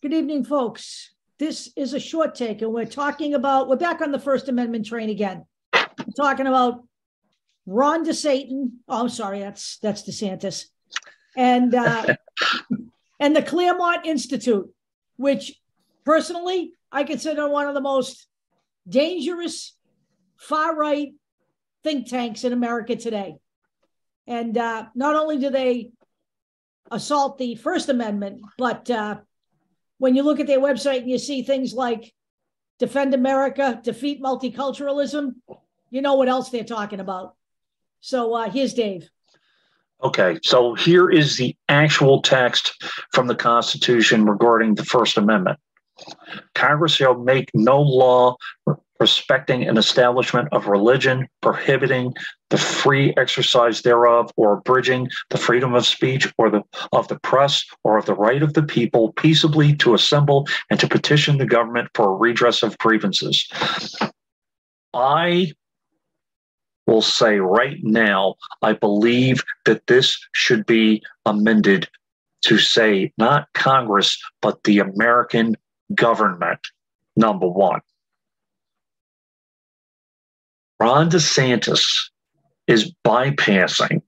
Good evening, folks. This is a short take, and we're back on the First Amendment train again. We're talking about Ron DeSantis. Oh, I'm sorry, that's DeSantis. And the Claremont Institute, which personally I consider one of the most dangerous far-right think tanks in America today. And not only do they assault the First Amendment, but when you look at their website and you see things like defend America, defeat multiculturalism, you know what else they're talking about. So here's Dave. Okay, so here is the actual text from the Constitution regarding the First Amendment. Congress shall make no law respecting an establishment of religion, prohibiting the free exercise thereof, or abridging the freedom of speech or of the press, or of the right of the people peaceably to assemble and to petition the government for a redress of grievances. I will say right now, I believe that this should be amended to say not Congress, but the American government, number one. Ron DeSantis is bypassing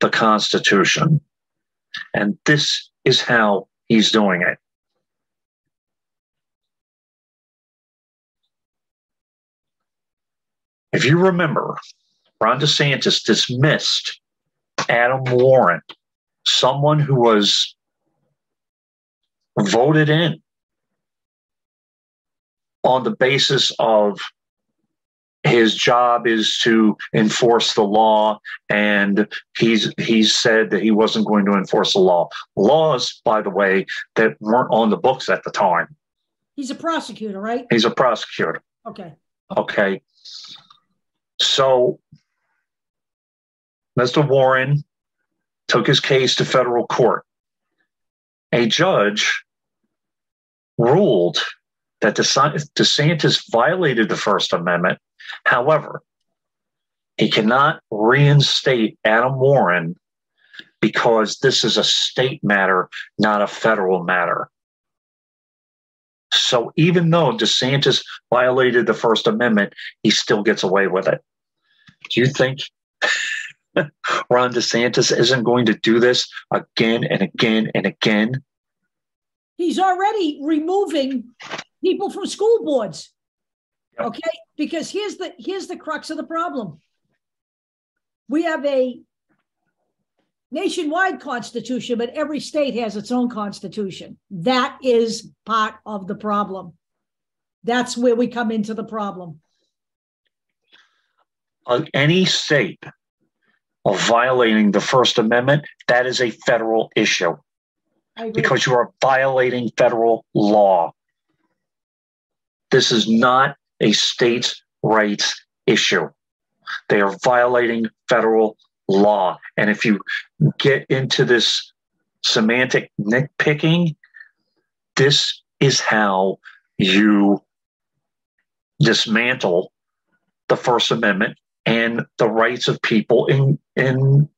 the Constitution, and this is how he's doing it. If you remember, Ron DeSantis dismissed Adam Warren, someone who was voted in on the basis of his job is to enforce the law, and he's said that he wasn't going to enforce the law. Laws, by the way, that weren't on the books at the time. He's a prosecutor, right? He's a prosecutor. Okay. So Mr. Warren took his case to federal court. A judge ruled that DeSantis violated the First Amendment. However, he cannot reinstate Adam Warren because this is a state matter, not a federal matter. So even though DeSantis violated the First Amendment, he still gets away with it. Do you think Ron DeSantis isn't going to do this again and again and again? He's already removing people from school boards. Yep. Okay, because here's the crux of the problem. We have a nationwide constitution, but every state has its own constitution. That is part of the problem. That's where we come into the problem. Any state of violating the First Amendment, that is a federal issue because you are violating federal law. This is not a states' rights issue. They are violating federal law. And if you get into this semantic nitpicking, this is how you dismantle the First Amendment and the rights of people in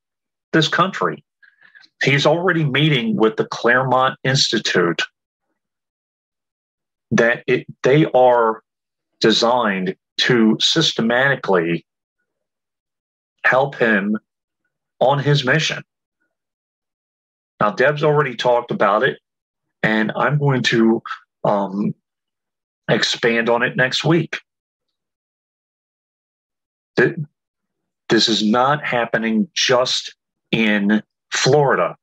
this country. He's already meeting with the Claremont Institute that they are designed to systematically help him on his mission. Now, Deb's already talked about it, and I'm going to expand on it next week. This is not happening just in Florida.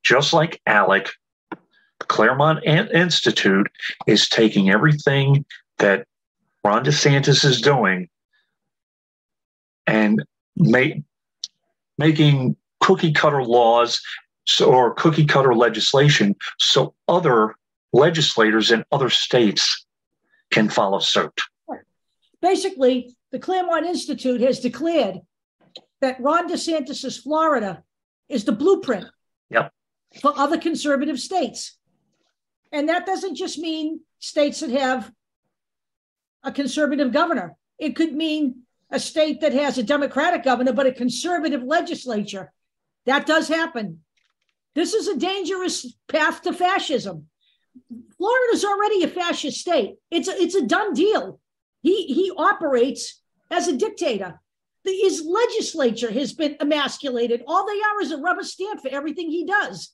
Just like Alec, the Claremont Institute is taking everything that Ron DeSantis is doing and making cookie-cutter laws or cookie-cutter legislation so other legislators in other states can follow suit. Basically, the Claremont Institute has declared that Ron DeSantis' Florida is the blueprint for other conservative states. And that doesn't just mean states that have a conservative governor. It could mean a state that has a Democratic governor, but a conservative legislature. That does happen. This is a dangerous path to fascism. Florida's already a fascist state. It's a done deal. He operates as a dictator. His legislature has been emasculated. All they are is a rubber stamp for everything he does.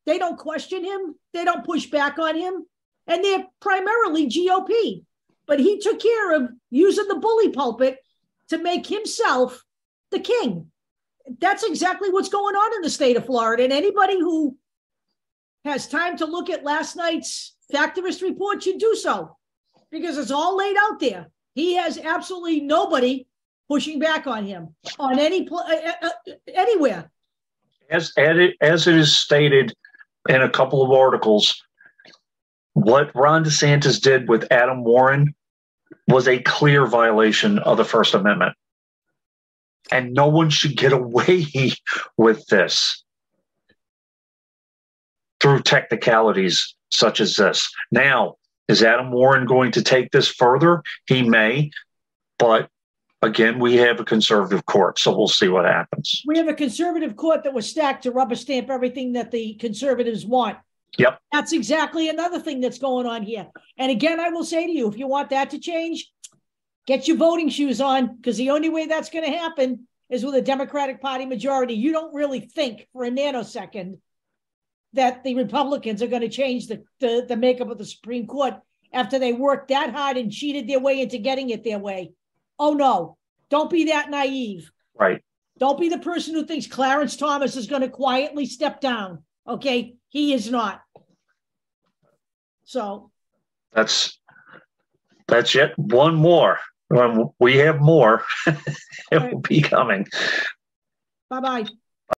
They don't question him. They don't push back on him. And they're primarily GOP. But he took care of using the bully pulpit to make himself the king. That's exactly what's going on in the state of Florida. And anybody who has time to look at last night's Factivist report should do so, because it's all laid out there. He has absolutely nobody pushing back on him on anywhere. As it is stated in a couple of articles, what Ron DeSantis did with Adam Warren was a clear violation of the First Amendment. And no one should get away with this through technicalities such as this. Now, is Adam Warren going to take this further? He may, but again, we have a conservative court, so we'll see what happens. We have a conservative court that was stacked to rubber stamp everything that the conservatives want. Yep. That's exactly another thing that's going on here. And again, I will say to you, if you want that to change, get your voting shoes on, because the only way that's going to happen is with a Democratic Party majority. You don't really think for a nanosecond that the Republicans are going to change the makeup of the Supreme Court after they worked that hard and cheated their way into getting it their way. Oh, no. Don't be that naive. Right. Don't be the person who thinks Clarence Thomas is going to quietly step down. Okay? He is not. So. That's yet one more. When we have more, it will be coming. Bye-bye.